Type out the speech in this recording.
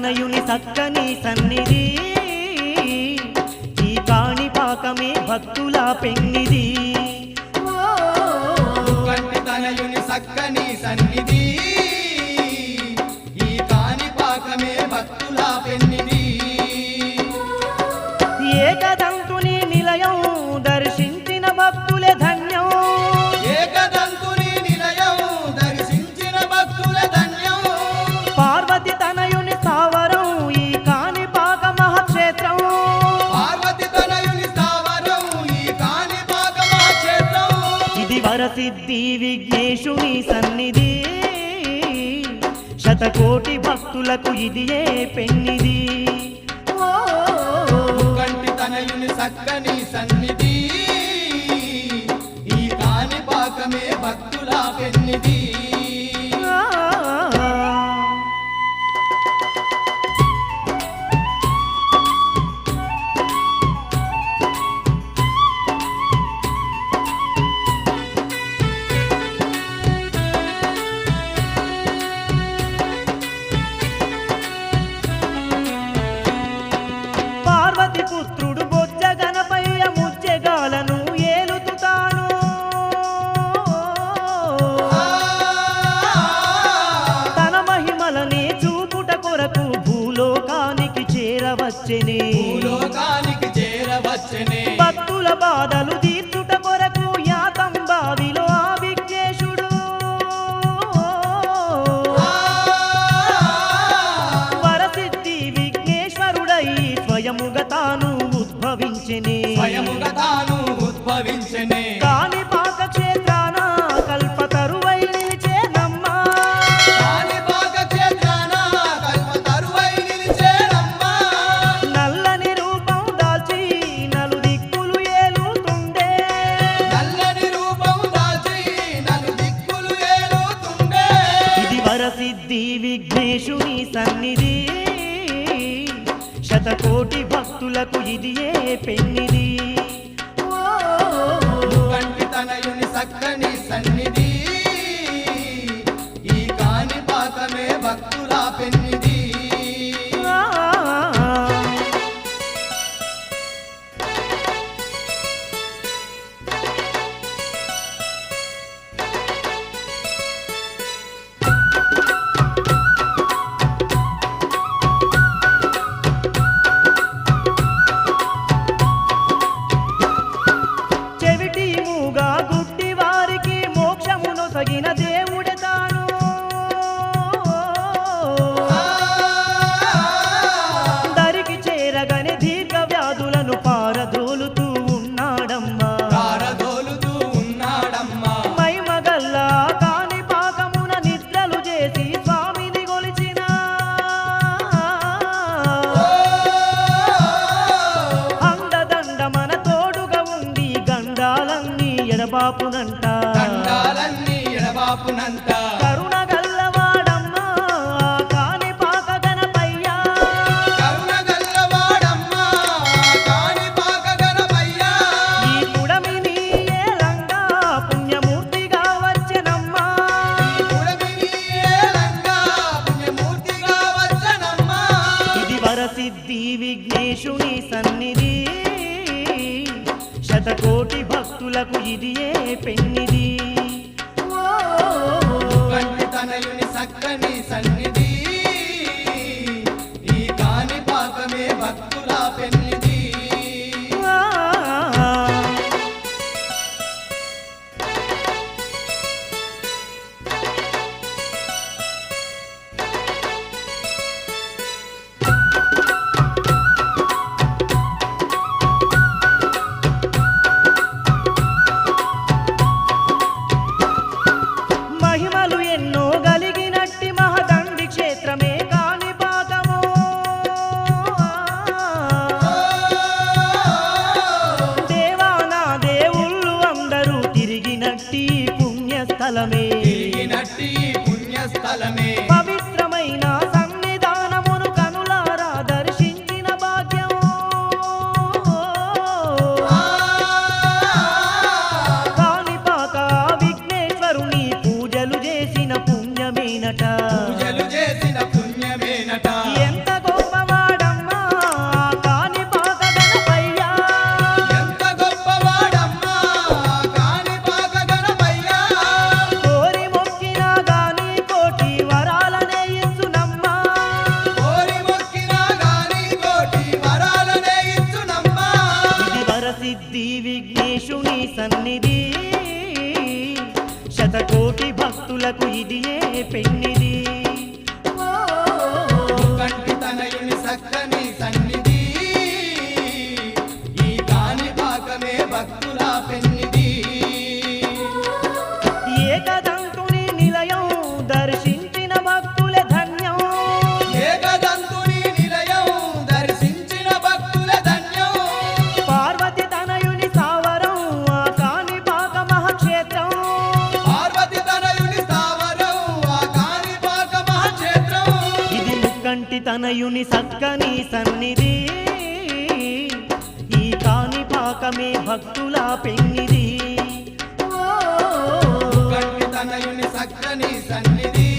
తనయుని సక్కని సన్నిధి ఈ కాణిపాకమే భక్తుల పెన్నిది ముక్కంటి తనయుని సక్కని సన్నిధి ఈ కాణిపాకమే భక్తుల పెన్నిది ఏకదంతుని నిలయం దర్శించిన భక్తులే ధన్యం ఏకదంతుని నిలయం దర్శించిన భక్తుల ధన్యం పార్వతి తనయుని స్థావరం ఈ కాణిపాక మహాక్షేత్రం పార్వతి తనయుని స్థావరం ఈ కాణిపాక మహాక్షేత్రం ఇది వరసిద్ధి విఘ్నేశుని సన్నిధి శతకోటి భక్తులకు ఇది ఏ పెన్నిది ముక్కంటి తనయుని సక్కని సన్నిధి ఈ కాణిపాకమే భక్తుల పెన్నిది పార్వతి పుత్రుడు బొజ్జ గణపయ్య ముజ్జెగాలను ఏలుతుతాను తన మహిమలని చూపుట కొరకు భూలోకానికి చేరవచ్చెనే భూలోకానికి చేరవచ్చనే భక్తుల బాధలు తీర్చుట కొరకు యాతంబావిలో ఆ విఘ్నేశుడు వరసిద్ధి విఘ్నేశ్వరుడై స్వయముగా తాను ఉద్భవించెనే స్వయముగా తాను ఉద్భవించనే కాణిపాక క్షేత్రాన కల్పతరువై నిలిచేనమ్మా కాణిపాక క్షేత్రాన కల్పతరువై నిలిచేనమ్మా నల్లని రూపం దాల్చి నలుదిక్కులు ఏలుతుండే నల్లని రూపం దాల్చి నలుదిక్కులు ఏలుతుండే ఇది వరసిద్ధి విఘ్నేశుని సన్నిధి శతకోటి భక్తులకు ఇది ఏ పెన్నిది కంటి తనయుని సక్కని సన్నిధి ఈ కాణిపాకమే భక్తుల పెన్నిది చెవిటి మూగా గుడ్డి వారికి మోక్షమును సగిన దేవుడే తాను దరికి చేరగని దీర్ఘ వ్యాధులను పారదోలుతూ ఉన్నాడమ్మా కారదోలుతూ ఉన్నాడమ్మా మైమగల్ల కాణిపాకమున నిద్రలు చేసి స్వామిని గొలిచిన అండదండ మన తోడుగా ఉండి గండాలన్నీ ఎడబాపునంట దండాలన్నీ ఎడబాపునంత కరుణ గల్లవాడమ్మా కాణిపాక గణపయ్య కరుణ గల్లవాడమ్మా కాణిపాక గణపయ్య ఈ పుడమిని ఏలంగా పుణ్యమూర్తిగా వచ్చెనమ్మా పుడమిని ఏలంగా పుణ్యమూర్తిగా వచ్చనమ్మా ఇది వరసిద్ధి విఘ్నేశుని సన్నిధి శతకోటి భక్తులకు ఇది ఏ పెన్నిది కంటి తనయుని సక్కని సన్నిధి ఈ కాణిపాకమే భక్తుల పెన్నిది మహిమలు ఎన్నో గలిగినట్టి మహదండి క్షేత్రమే కాణిపాకము దేవానా దేవుళ్ళు అందరూ తిరిగినట్టి పుణ్యస్థలమే తిరిగినట్టి పుణ్యస్థలమే పవిత్రమైన సన్నిధానమును కనులారా దర్శించిన భాగ్యం కాణిపాక విఘ్నేశ్వరుని పూజలు చేసిన పుణ్యమేనట పూజలు చేసిన పుణ్యమేనట ఎంత కోటి భక్తులకు ఇదియే పెన్నిది. కంటి తనయుని సక్కని సన్నిధి ఈ కాణిపాకమే భక్తుల పెన్నిది. ఏకదంతుని నిలయం దర్శించిన భక్తులే ధన్యం. ఏకదంతుని నిలయం దర్శించిన భక్తుల ధన్యం. పార్వతి తనయుని సావరం ఆ కాణిపాక మహాక్షేత్రం. పార్వతి తనయుని స్థావరం ఆ కాణిపాక మహాక్షేత్రం. ఇది ముక్కంటి తనయుని సక్కని సన్నిధి ఈ కాణిపాకమే భక్తుల పెన్నిది. కంటి తనయుని సక్కని సన్నిధి